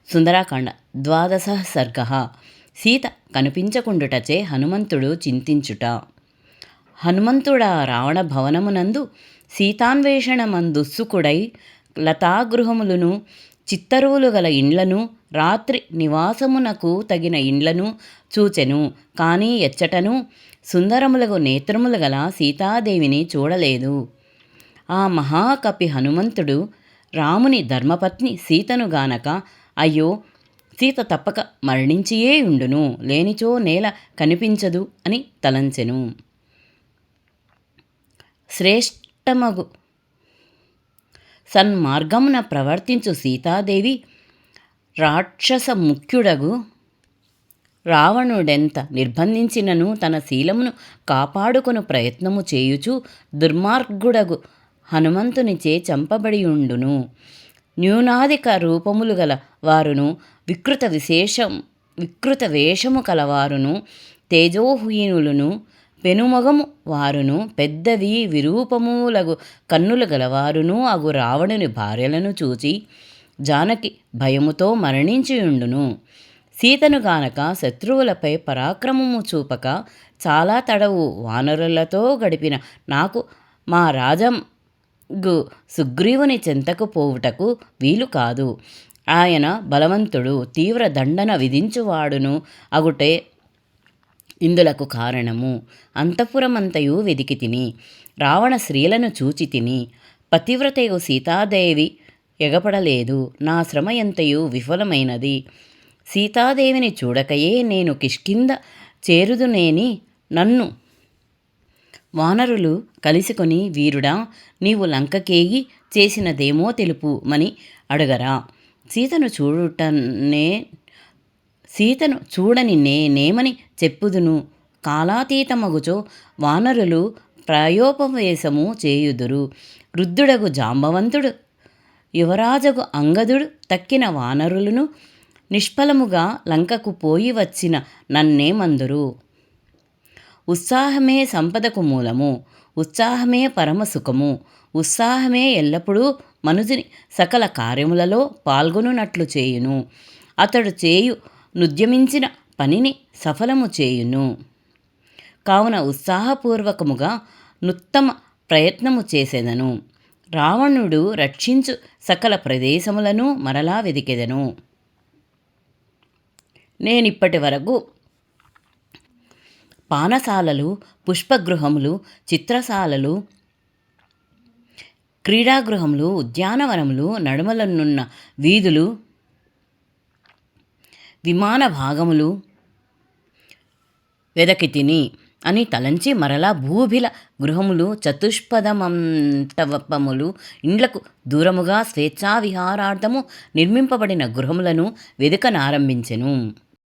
సుందరాకాండ ద్వాదశ సర్గ. సీత కనిపించకుండుటచే హనుమంతుడు చింతించుట. హనుమంతుడా రావణ భవనమునందు సీతాన్వేషణమందుత్సుకుడై లతాగృహములను చిత్తరువులు గల ఇండ్లను రాత్రి నివాసమునకు తగిన ఇండ్లను చూచెను. కానీ ఎచ్చటను సుందరములకు నేత్రములు గల సీతాదేవిని చూడలేదు. ఆ మహాకపి హనుమంతుడు రాముని ధర్మపత్ని సీతను గానక అయ్యో సీత తప్పక మరణించియే ఉండును, లేనిచో నేల కనిపించదు అని తలంచెను. శ్రేష్టమగు సన్మార్గమున ప్రవర్తించు సీతాదేవి రాక్షస ముఖ్యుడగు రావణుడెంత నిర్బంధించినను తన శీలమును కాపాడుకొను ప్రయత్నము చేయుచు దుర్మార్గుడగు హనుమంతునిచే చంపబడియుండును. న్యూనాధిక రూపములు గల వారును వికృత వేషము కలవారును తేజోహీనులను పెనుమొగము వారును పెద్దవి విరూపములగు కన్నులు గలవారును అగు రావణుని భార్యలను చూచి జానకి భయముతో మరణించియుండును. సీతను గానక శత్రువులపై పరాక్రమము చూపక చాలా తడవు వానరులతో గడిపిన నాకు మా రాజంగు సుగ్రీవుని చెంతకు పోవుటకు వీలు కాదు. ఆయన బలవంతుడు, తీవ్ర దండన విధించువాడును అగుటే ఇందులకు కారణము. అంతఃపురమంతయు వెదికి తిని రావణ స్త్రీలను చూచి తిని పతివ్రతయు సీతాదేవి ఎగపడలేదు. నా శ్రమ ఎంతయు విఫలమైనది. సీతాదేవిని చూడకయే నేను కిష్కింద చేరుదునేని నన్ను వానరులు కలుసుకొని వీరుడా నీవు లంకకేగి చేసినదేమో తెలుపు మని అడగరా. సీతను చూడని నేనేమని చెప్పుదును. కాలాతీతమగుచో వానరులు ప్రాయోపవేశము చేయుదురు. వృద్ధుడగు జాంబవంతుడు యువరాజగు అంగదుడు తక్కిన వానరులను నిష్ఫలముగా లంకకు పోయి వచ్చిన నన్నేమందురు. ఉత్సాహమే సంపదకు మూలము, ఉత్సాహమే పరమసుఖము, ఉత్సాహమే ఎల్లప్పుడూ మనుజుని సకల కార్యములలో పాల్గొనున్నట్లు చేయును. అతడు చేయు నుద్యమించిన పనిని సఫలము చేయును. కావున ఉత్సాహపూర్వకముగా నుత్తమ ప్రయత్నము చేసేదను. రావణుడు రక్షించు సకల ప్రదేశములను మరలా వెదికెదను. నేనిప్పటి వరకు పానశాలలు, పుష్పగృహములు, చిత్రశాలలు, క్రీడాగృహములు, ఉద్యానవనములు, నడుమలనున్న వీధులు, విమాన భాగములు వెదకి తిని అని తలంచి మరలా భూభిల గృహములు, చతుష్పదమంటపములు, ఇండ్లకు దూరముగా స్వేచ్ఛావిహారార్థము నిర్మింపబడిన గృహములను వెదకనారంభించెను.